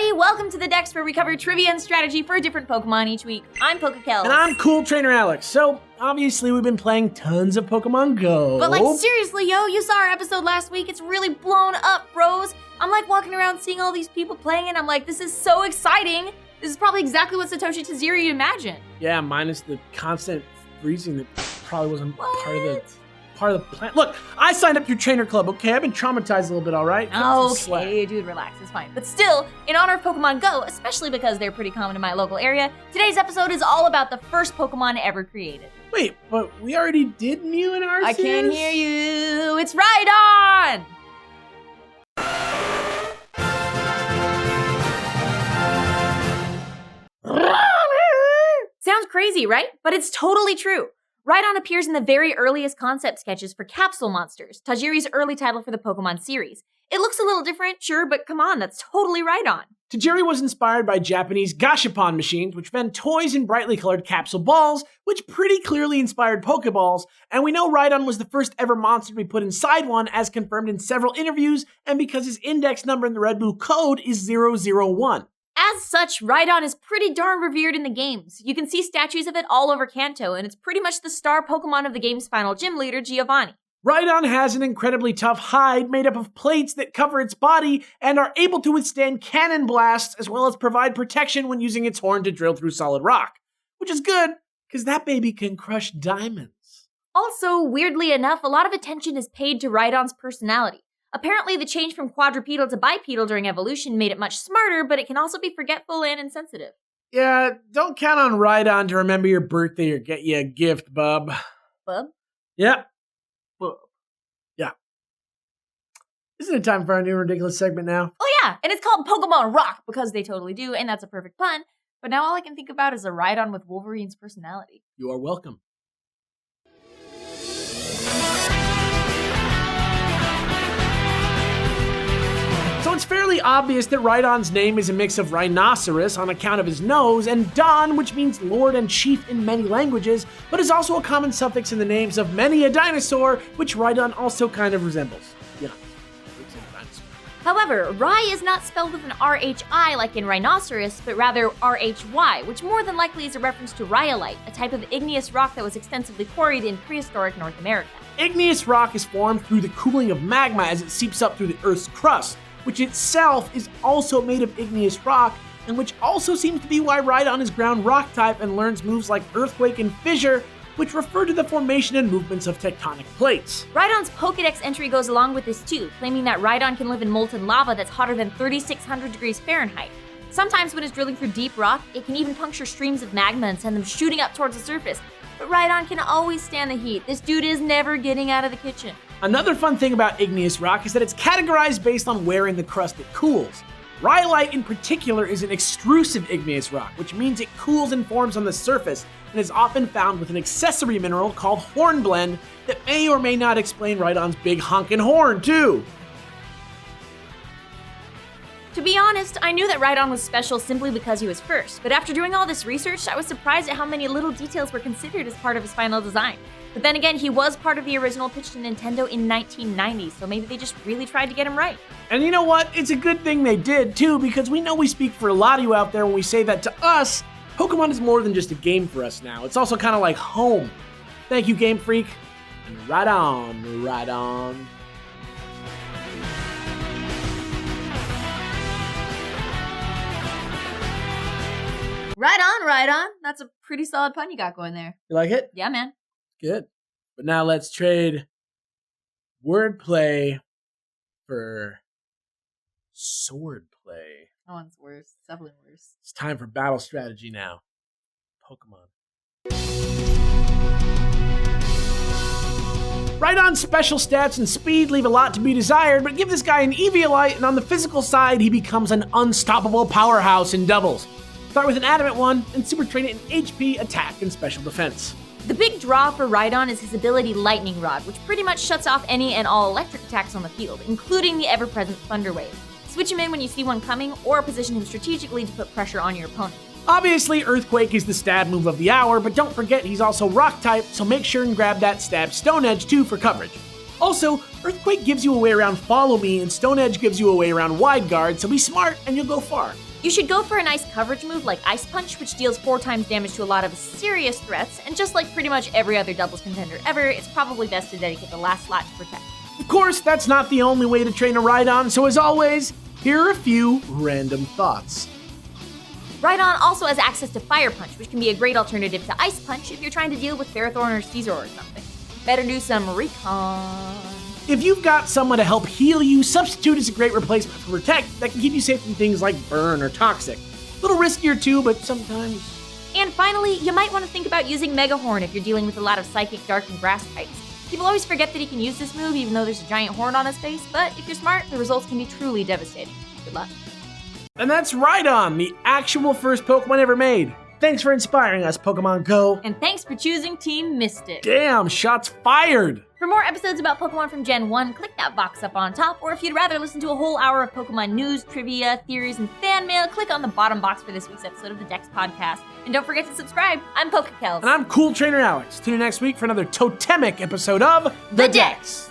everybody! Welcome to the Dex, where we cover trivia and strategy for a different Pokemon each week. I'm PokeKellz. And I'm Cool Trainer Alex. So, obviously we've been playing tons of Pokemon Go. But like, seriously, yo, you saw our episode last week. It's really blown up, bros. I'm like walking around seeing all these people playing and I'm like, this is so exciting. This is probably exactly what Satoshi Tajiri imagined. Yeah, minus the constant freezing that probably wasn't part of the plan. Look, I signed up to your trainer club, okay? I've been traumatized a little bit, all right? Okay, dude, relax, it's fine. But still, in honor of Pokemon Go, especially because they're pretty common in my local area, today's episode is all about the first Pokemon ever created. Wait, but we already did Mew in Arceus? I can't hear you. It's Rhydon! Sounds crazy, right? But it's totally true. Rhydon appears in the very earliest concept sketches for Capsule Monsters, Tajiri's early title for the Pokemon series. It looks a little different, sure, but come on, that's totally Rhydon. Tajiri was inspired by Japanese gashapon machines, which vend toys in brightly colored capsule balls, which pretty clearly inspired Pokeballs, and we know Rhydon was the first ever monster to be put inside one, as confirmed in several interviews, and because his index number in the Red Blue code is 001. As such, Rhydon is pretty darn revered in the games. You can see statues of it all over Kanto, and it's pretty much the star Pokemon of the game's final gym leader, Giovanni. Rhydon has an incredibly tough hide made up of plates that cover its body and are able to withstand cannon blasts as well as provide protection when using its horn to drill through solid rock. Which is good, because that baby can crush diamonds. Also, weirdly enough, a lot of attention is paid to Rhydon's personality. Apparently, the change from quadrupedal to bipedal during evolution made it much smarter, but it can also be forgetful and insensitive. Yeah, don't count on Rhydon to remember your birthday or get you a gift, bub. Bub? Yep. Bub. Yeah. Isn't it time for our new ridiculous segment now? Oh yeah, and it's called Pokemon Rock, because they totally do, and that's a perfect pun. But now all I can think about is a Rhydon with Wolverine's personality. You are welcome. So it's fairly obvious that Rhydon's name is a mix of rhinoceros on account of his nose, and Don, which means lord and chief in many languages, but is also a common suffix in the names of many a dinosaur, which Rhydon also kind of resembles. Yeah, looks like a dinosaur. However, Rhy is not spelled with an RHI like in rhinoceros, but rather RHY, which more than likely is a reference to rhyolite, a type of igneous rock that was extensively quarried in prehistoric North America. Igneous rock is formed through the cooling of magma as it seeps up through the Earth's crust, which itself is also made of igneous rock, and which also seems to be why Rhydon is ground rock type and learns moves like Earthquake and Fissure, which refer to the formation and movements of tectonic plates. Rhydon's Pokedex entry goes along with this too, claiming that Rhydon can live in molten lava that's hotter than 3,600 degrees Fahrenheit. Sometimes when it's drilling through deep rock, it can even puncture streams of magma and send them shooting up towards the surface. But Rhydon can always stand the heat. This dude is never getting out of the kitchen. Another fun thing about igneous rock is that it's categorized based on where in the crust it cools. Rhyolite in particular is an extrusive igneous rock, which means it cools and forms on the surface and is often found with an accessory mineral called hornblende that may or may not explain Rhydon's big honkin' horn too. To be honest, I knew that Rhydon was special simply because he was first, but after doing all this research, I was surprised at how many little details were considered as part of his final design. But then again, he was part of the original pitch to Nintendo in 1990, so maybe they just really tried to get him right. And you know what? It's a good thing they did too, because we know we speak for a lot of you out there when we say that to us, Pokemon is more than just a game for us now. It's also kind of like home. Thank you, Game Freak. And Rhydon, Rhydon. Rhydon. That's a pretty solid pun you got going there. You like it? Yeah, man. Good. But now let's trade wordplay for swordplay. That one's worse. Definitely worse. It's time for battle strategy now. Pokemon. Rhydon's special stats and speed leave a lot to be desired, but give this guy an Eviolite, and on the physical side, he becomes an unstoppable powerhouse in doubles. Start with an Adamant one, and super train it in HP, attack, and special defense. The big draw for Rhydon is his ability Lightning Rod, which pretty much shuts off any and all electric attacks on the field, including the ever-present Thunder Wave. Switch him in when you see one coming, or position him strategically to put pressure on your opponent. Obviously, Earthquake is the stab move of the hour, but don't forget he's also Rock type, so make sure and grab that stab Stone Edge too for coverage. Also, Earthquake gives you a way around Follow Me, and Stone Edge gives you a way around Wide Guard, so be smart and you'll go far. You should go for a nice coverage move like Ice Punch, which deals 4 times damage to a lot of serious threats, and just like pretty much every other doubles contender ever, it's probably best to dedicate the last slot to Protect. Of course, that's not the only way to train a Rhydon, so as always, here are a few random thoughts. Rhydon also has access to Fire Punch, which can be a great alternative to Ice Punch if you're trying to deal with Ferrothorn or Caesar or something. Better do some recon. If you've got someone to help heal you, Substitute is a great replacement for Protect that can keep you safe from things like Burn or Toxic. A little riskier too, but sometimes. And finally, you might want to think about using Mega Horn if you're dealing with a lot of Psychic, Dark, and Grass types. People always forget that he can use this move even though there's a giant horn on his face, but if you're smart, the results can be truly devastating. Good luck. And that's Rhydon, the actual first Pokemon ever made. Thanks for inspiring us, Pokemon Go. And thanks for choosing Team Mystic. Damn, shots fired! For more episodes about Pokemon from Gen 1, click that box up on top, or if you'd rather listen to a whole hour of Pokemon news, trivia, theories, and fan mail, click on the bottom box for this week's episode of the Dex Podcast. And don't forget to subscribe. I'm PokeKellz. And I'm Cool Trainer Alex. Tune in next week for another totemic episode of The Dex.